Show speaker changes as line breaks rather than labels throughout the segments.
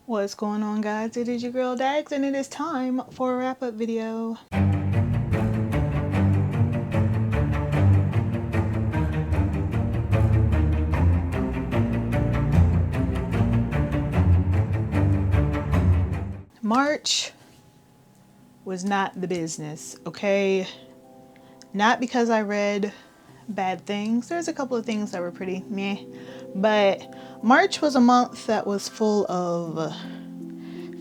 What's going on, guys? It is your girl Dax, and it is time for a wrap-up video. March was not the business, okay? Not because I read bad things. There's a couple of things that were pretty meh, but March was a month that was full of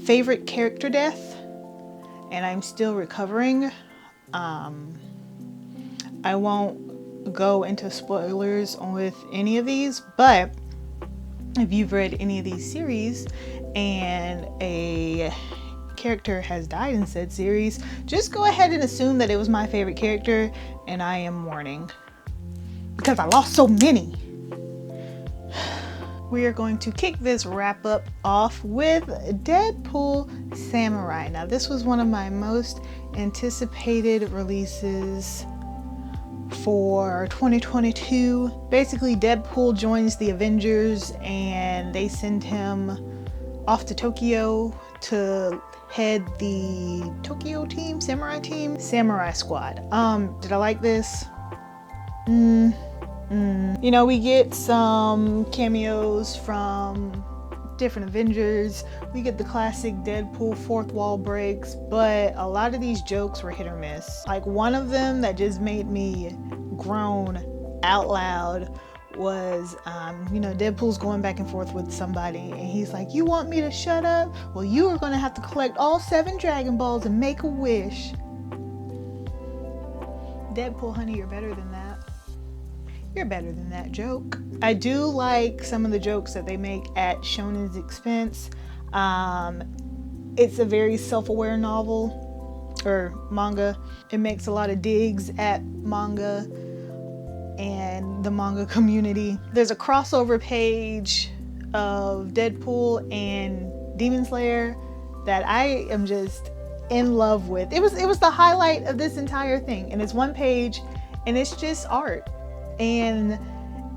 favorite character death, and I'm still recovering. I won't go into spoilers with any of these, but if you've read any of these series and a character has died in said series, just go ahead and assume that it was my favorite character, and I am mourning because I lost so many. We are going to kick this wrap up off with Deadpool Samurai. Now, this was one of my most anticipated releases for 2022. Basically, Deadpool joins the Avengers and they send him off to Tokyo to head the Tokyo team, Samurai Squad. Did I like this? You know, we get some cameos from different Avengers. We get the classic Deadpool fourth wall breaks, but a lot of these jokes were hit or miss. Like, one of them that just made me groan out loud was, you know, Deadpool's going back and forth with somebody and he's like, "You want me to shut up? Well, you are gonna have to collect all 7 Dragon Balls and make a wish." Deadpool, honey, you're better than that. You're better than that joke. I do like some of the jokes that they make at Shonen's expense. It's a very self-aware novel or manga. It makes a lot of digs at manga and the manga community. There's a crossover page of Deadpool and Demon Slayer that I am just in love with. It was the highlight of this entire thing, and it's one page and it's just art. And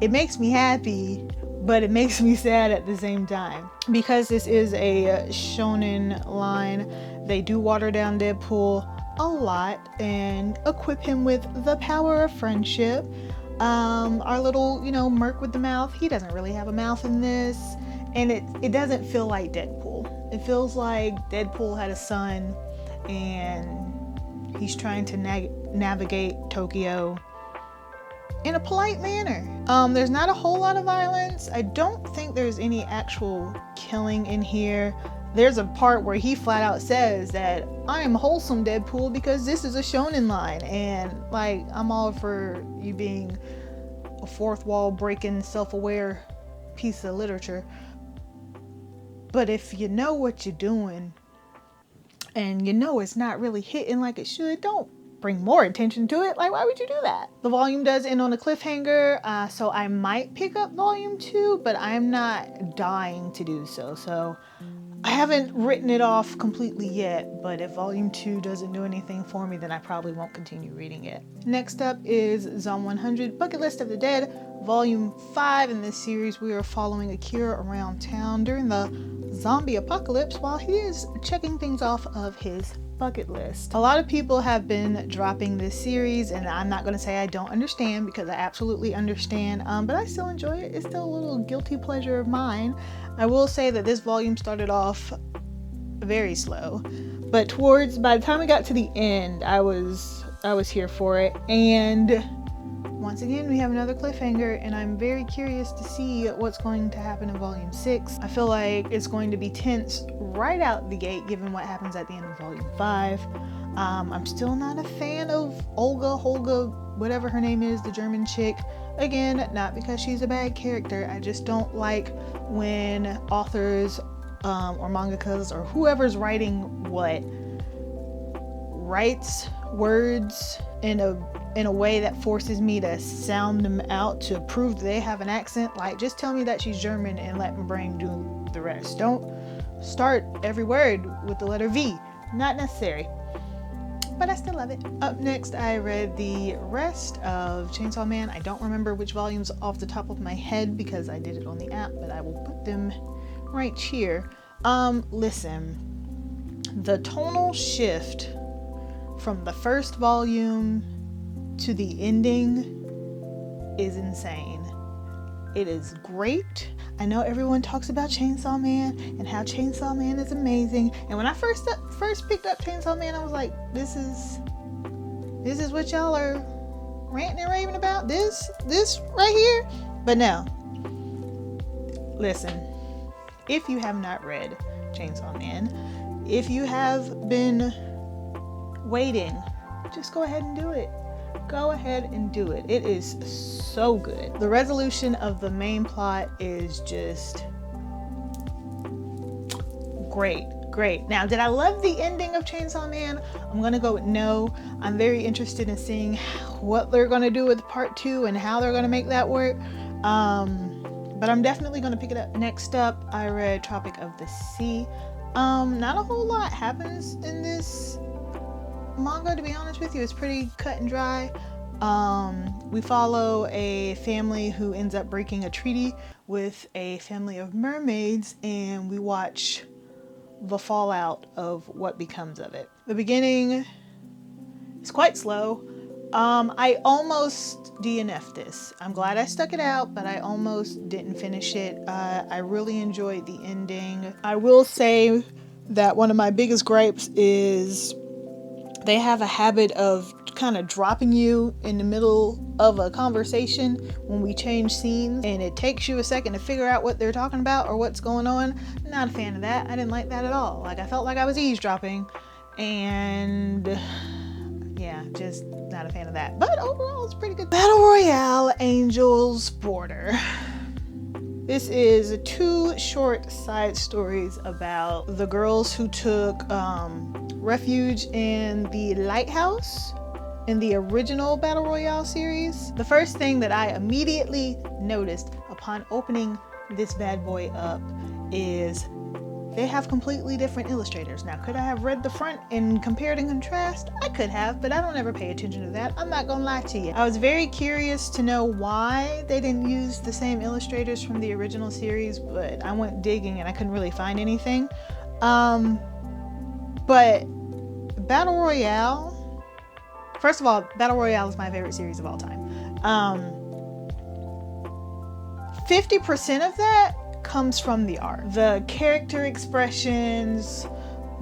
it makes me happy, but it makes me sad at the same time. Because this is a shonen line, they do water down Deadpool a lot and equip him with the power of friendship. Our little, you know, merc with the mouth, he doesn't really have a mouth in this. And it doesn't feel like Deadpool. It feels like Deadpool had a son and he's trying to navigate Tokyo in a polite manner. There's not a whole lot of violence. I don't think there's any actual killing in here. There's a part where he flat out says that I am wholesome, Deadpool, because this is a shonen line, and like, I'm all for you being a fourth wall breaking, self-aware piece of literature, but if you know what you're doing and you know it's not really hitting like it should, don't bring more attention to it. Like, why would you do that? The volume does end on a cliffhanger, so I might pick up volume 2, but I'm not dying to do so. So I haven't written it off completely yet, but if volume 2 doesn't do anything for me, then I probably won't continue reading it. Next up is Zom 100, Bucket List of the Dead, volume 5. In this series, we are following Akira around town during the zombie apocalypse while he is checking things off of his bucket list. A lot of people have been dropping this series, and I'm not going to say I don't understand, because I absolutely understand, but I still enjoy it. It's still a little guilty pleasure of mine. I will say that this volume started off very slow, but by the time we got to the end, I was here for it. And once again, we have another cliffhanger, and I'm very curious to see what's going to happen in volume 6. I feel like it's going to be tense right out the gate, given what happens at the end of volume 5. I'm still not a fan of Holga, whatever her name is, the German chick. Again, not because she's a bad character. I just don't like when authors or mangakas or whoever's writing what writes words in a way that forces me to sound them out to prove that they have an accent. Like, just tell me that she's German and let my brain do the rest. Don't start every word with the letter V. Not necessary. But I still love it. Up next, I read the rest of Chainsaw Man. I don't remember which volumes off the top of my head because I did it on the app, but I will put them right here. Listen, the tonal shift from the first volume to the ending is insane. It is great. I know everyone talks about Chainsaw Man and how Chainsaw Man is amazing. And when I first picked up Chainsaw Man, I was like, this is what y'all are ranting and raving about? This right here? But no. Listen, if you have not read Chainsaw Man, if you have been waiting, just go ahead and do it. Go ahead and do it. It is so good. The resolution of the main plot is just great. Now, did I love the ending of Chainsaw Man? I'm gonna go with no. I'm very interested in seeing what they're gonna do with part 2 and how they're gonna make that work. But I'm definitely gonna pick it up. Next up, I read Tropic of the Sea. Not a whole lot happens in this manga, to be honest with you. It's pretty cut and dry. We follow a family who ends up breaking a treaty with a family of mermaids, and we watch the fallout of what becomes of it. The beginning is quite slow. I almost DNF'd this. I'm glad I stuck it out, but I almost didn't finish it. I really enjoyed the ending. I will say that one of my biggest gripes is they have a habit of kind of dropping you in the middle of a conversation when we change scenes, and it takes you a second to figure out what they're talking about or what's going on. Not a fan of that. I didn't like that at all. Like, I felt like I was eavesdropping, and yeah, just not a fan of that. But overall, it's pretty good. Battle Royale, Angel's Border. This is 2 short side stories about the girls who took refuge in the lighthouse in the original Battle Royale series. The first thing that I immediately noticed upon opening this bad boy up is they have completely different illustrators. Now, could I have read the front and compared and contrast? I could have, but I don't ever pay attention to that. I'm not gonna lie to you. I was very curious to know why they didn't use the same illustrators from the original series, but I went digging and I couldn't really find anything. But Battle Royale, first of all, Battle Royale is my favorite series of all time. 50% of that comes from the art. The character expressions,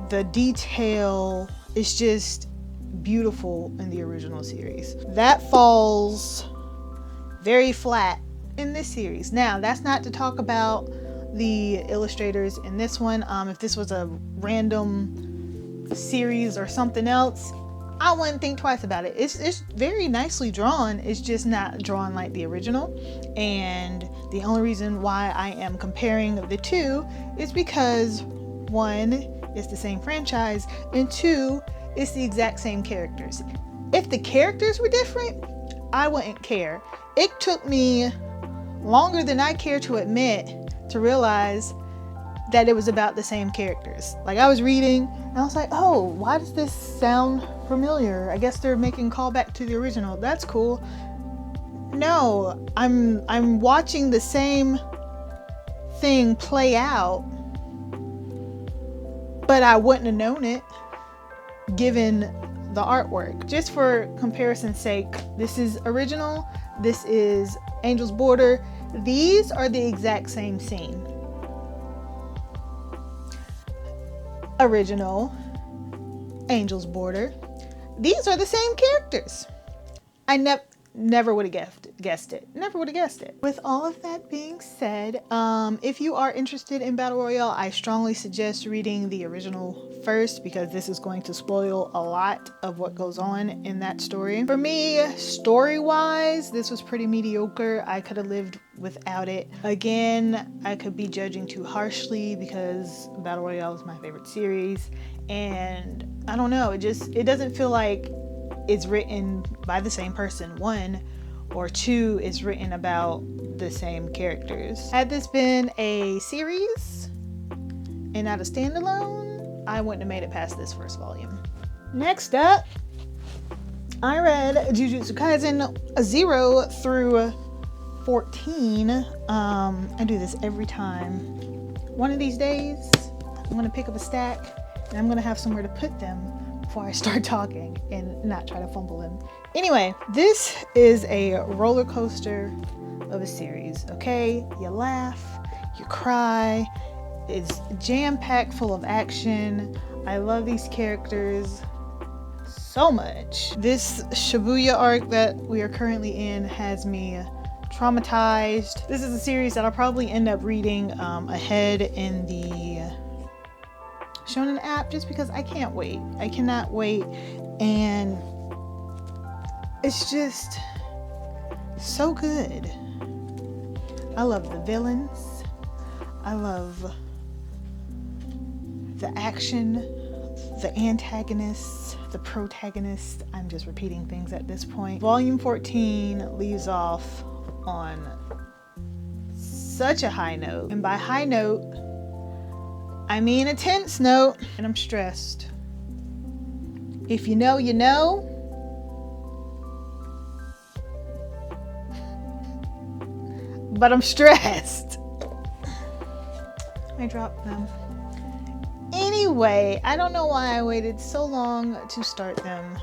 the detail is just beautiful in the original series. That falls very flat in this series. Now, that's not to talk about the illustrators in this one. If this was a random series or something else, I wouldn't think twice about it. It's very nicely drawn. It's just not drawn like the original. And the only reason why I am comparing the two is because 1, it's the same franchise, and 2, it's the exact same characters. If the characters were different, I wouldn't care. It took me longer than I care to admit to realize that it was about the same characters. Like, I was reading and I was like, oh, why does this sound familiar? I guess they're making callback to the original. That's cool. No, I'm watching the same thing play out, but I wouldn't have known it given the artwork. Just for comparison's sake, this is original, this is Angel's Border. These are the exact same scene. Original, Angel's Border. These are the same characters. I never would have guessed it. Never would have guessed it. With all of that being said, if you are interested in Battle Royale, I strongly suggest reading the original first, because this is going to spoil a lot of what goes on in that story. For me, story-wise, this was pretty mediocre. I could have lived without it. Again, I could be judging too harshly because Battle Royale is my favorite series, and I don't know, it doesn't feel like it's written by the same person, 1, or 2, it's written about the same characters. Had this been a series and not a standalone, I wouldn't have made it past this first volume. Next up, I read Jujutsu Kaisen 0 through 14. I do this every time. One of these days, I'm gonna pick up a stack and I'm gonna have somewhere to put them before I start talking and not try to fumble them. Anyway, this is a roller coaster of a series, okay? You laugh, you cry, it's jam-packed full of action. I love these characters so much. This Shibuya arc that we are currently in has me traumatized. This is a series that I'll probably end up reading ahead in the Shonen app just because I can't wait. I cannot wait, and it's just so good. I love the villains. I love the action, the antagonists, the protagonists. I'm just repeating things at this point. Volume 14 leaves off on such a high note. And by high note, I mean a tense note. And I'm stressed. If you know, you know. But I'm stressed. I dropped them. Anyway, I don't know why I waited so long to start them,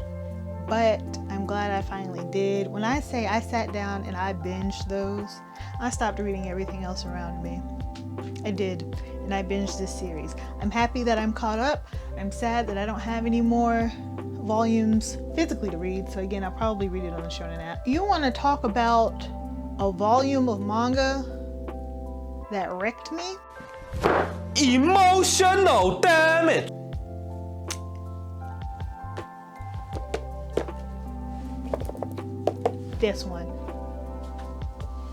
but I'm glad I finally did. When I say I sat down and I binged those, I stopped reading everything else around me. I did, and I binged this series. I'm happy that I'm caught up. I'm sad that I don't have any more volumes physically to read, so again, I'll probably read it on the Shonen app. You want to talk about a volume of manga that wrecked me?
Emotional, damn it!
This one.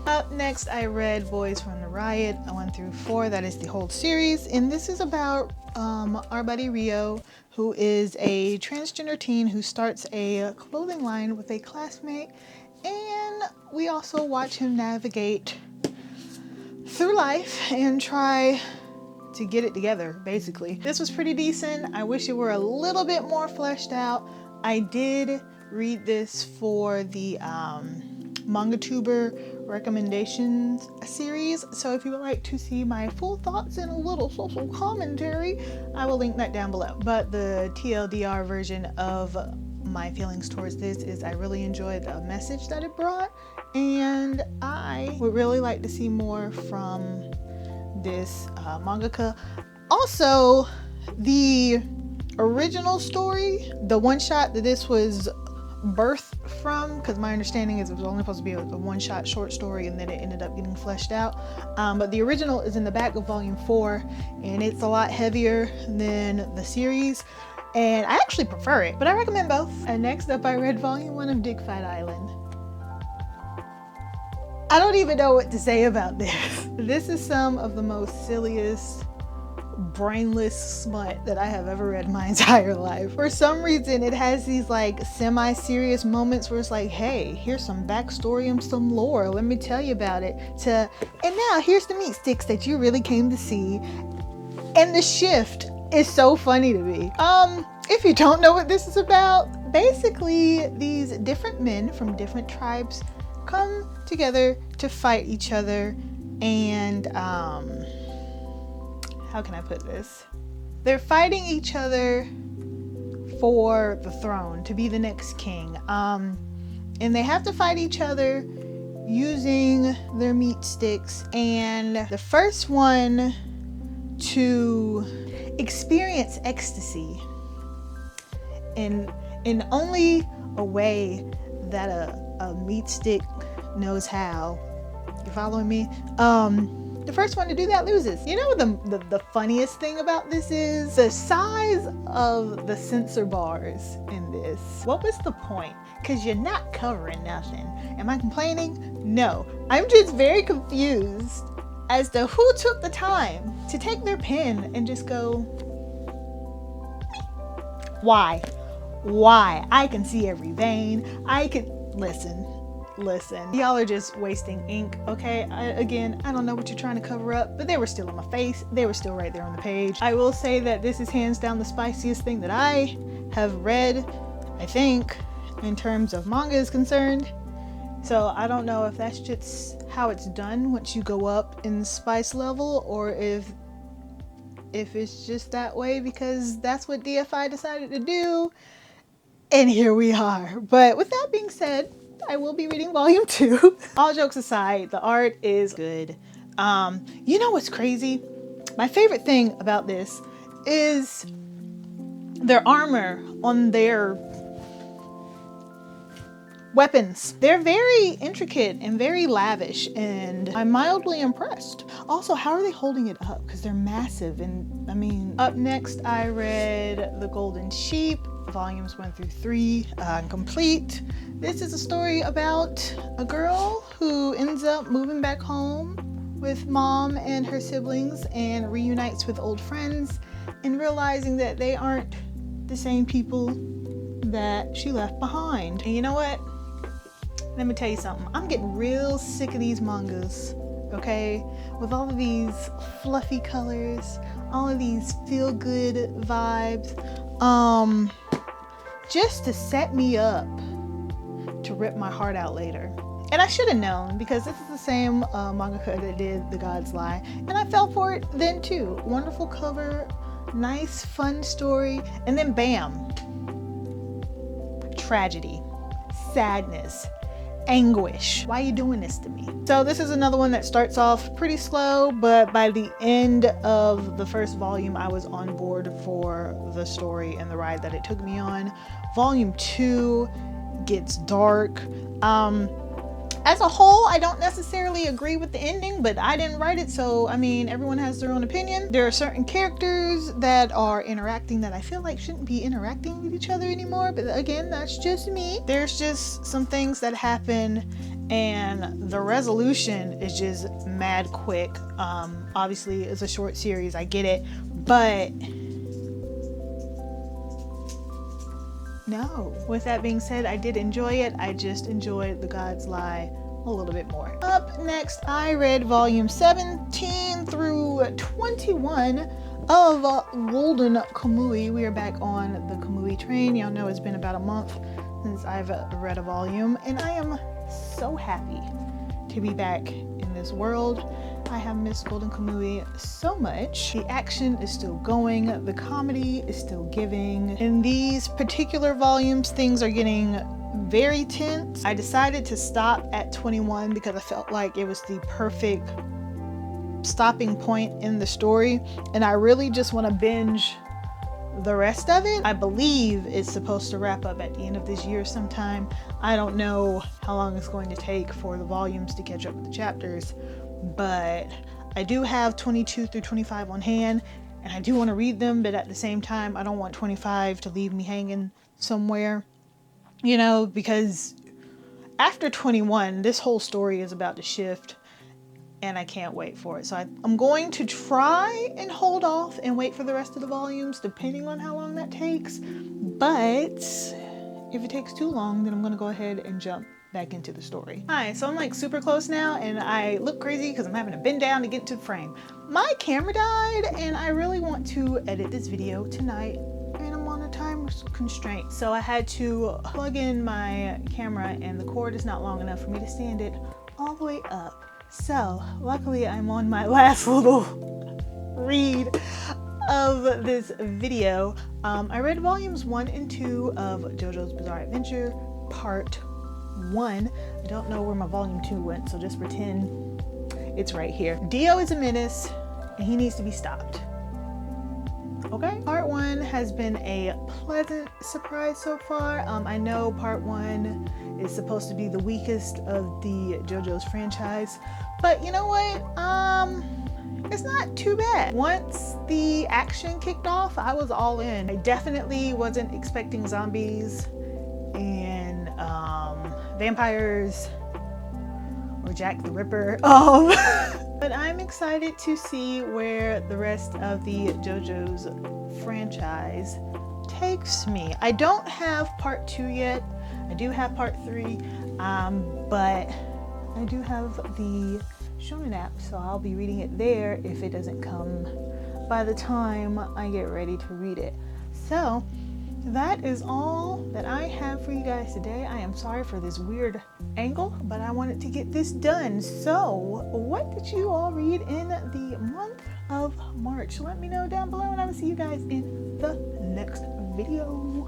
Up next, I read Boys from the Riot 1 through 4. That is the whole series, and this is about our buddy Rio, who is a transgender teen who starts a clothing line with a classmate, and we also watch him navigate through life and try to get it together, basically. This was pretty decent. I wish it were a little bit more fleshed out. I did read this for the Mangatuber Recommendations series, so if you would like to see my full thoughts and a little social commentary, I will link that down below. But the TLDR version of my feelings towards this is I really enjoyed the message that it brought, and I would really like to see more from this mangaka. Also, the original story, the one-shot that this was birthed from, because my understanding is it was only supposed to be a one-shot short story and then it ended up getting fleshed out, but the original is in the back of volume 4 and it's a lot heavier than the series, and I actually prefer it, but I recommend both. And next up, I read volume 1 of Dig Fight Island. I don't even know what to say about this. This is some of the most silliest, brainless smut that I have ever read in my entire life. For some reason, it has these like semi-serious moments where it's like, hey, here's some backstory and some lore. Let me tell you about it. And now here's the meat sticks that you really came to see. And the shift is so funny to me. If you don't know what this is about, basically these different men from different tribes come together to fight each other, and how can I put this? They're fighting each other for the throne, to be the next king, and they have to fight each other using their meat sticks, and the first one to experience ecstasy in only a way that a meat stick knows how. You following me? The first one to do that loses. You know what the funniest thing about this is? The size of the censor bars in this. What was the point? Because you're not covering nothing. Am I complaining? No. I'm just very confused as to who took the time to take their pen and just go, why? Why? I can see every vein. I can listen. Y'all are just wasting ink, okay? Again, I don't know what you're trying to cover up, but they were still on my face. They were still right there on the page. I will say that this is hands down the spiciest thing that I have read, I think, in terms of manga is concerned. So I don't know if that's just how it's done once you go up in spice level, or if if it's just that way because that's what DFI decided to do. And here we are. But with that being said, I will be reading volume 2. All jokes aside, the art is good. You know what's crazy? My favorite thing about this is their armor on their weapons. They're very intricate and very lavish, and I'm mildly impressed. Also, how are they holding it up? Because they're massive. And I mean, up next I read The Golden Sheep, volumes 1 through 3, complete. This is a story about a girl who ends up moving back home with mom and her siblings and reunites with old friends and realizing that they aren't the same people that she left behind. And you know what? Let me tell you something. I'm getting real sick of these mangas, okay? With all of these fluffy colors, all of these feel-good vibes, just to set me up to rip my heart out later. And I should have known, because this is the same mangaka that did The God's Lie, and I fell for it then too. Wonderful cover, nice fun story, and then bam, tragedy, sadness, anguish. Why are you doing this to me? So this is another one that starts off pretty slow, but by the end of the first volume I was on board for the story and the ride that it took me on. Volume 2 gets dark. As a whole, I don't necessarily agree with the ending, but I didn't write it, so I mean, everyone has their own opinion. There are certain characters that are interacting that I feel like shouldn't be interacting with each other anymore, but again, that's just me. There's just some things that happen and the resolution is just mad quick. Obviously, it's a short series, I get it, but no. With that being said, I did enjoy it. I just enjoyed The God's Lie a little bit more. Up next, I read volume 17 through 21 of Walden Kamui. We are back on the Kamui train. Y'all know it's been about a month since I've read a volume, and I am so happy to be back in this world. I have missed Golden Kamui so much. The action is still going, the comedy is still giving. In these particular volumes, things are getting very tense. I decided to stop at 21 because I felt like it was the perfect stopping point in the story, and I really just want to binge the rest of it. I believe it's supposed to wrap up at the end of this year sometime. I don't know how long it's going to take for the volumes to catch up with the chapters, but I do have 22 through 25 on hand, and I do want to read them, but at the same time, I don't want 25 to leave me hanging somewhere, you know, because after 21, this whole story is about to shift, and I can't wait for it. So I'm going to try and hold off and wait for the rest of the volumes, depending on how long that takes, but if it takes too long, then I'm going to go ahead and jump back into the story. Hi, so I'm like super close now, and I look crazy because I'm having to bend down to get into the frame. My camera died, and I really want to edit this video tonight, and I'm on a time constraint. So I had to plug in my camera, and the cord is not long enough for me to stand it all the way up. So luckily I'm on my last little read of this video. I read volumes 1 and 2 of JoJo's Bizarre Adventure Part 1. I don't know where my volume 2 went, so just pretend it's right here. Dio is a menace and he needs to be stopped. Okay, part 1 has been a pleasant surprise so far. I know part 1 is supposed to be the weakest of the JoJo's franchise, but you know what? It's not too bad. Once the action kicked off, I was all in. I definitely wasn't expecting zombies and vampires or Jack the Ripper. But I'm excited to see where the rest of the JoJo's franchise takes me. I don't have part 2 yet. I do have part 3, but I do have the Shonen app, so I'll be reading it there if it doesn't come by the time I get ready to read it. So that is all that I have for you guys today. I am sorry for this weird angle, but I wanted to get this done. So what did you all read in the month of March. Let me know down below, and I will see you guys in the next video.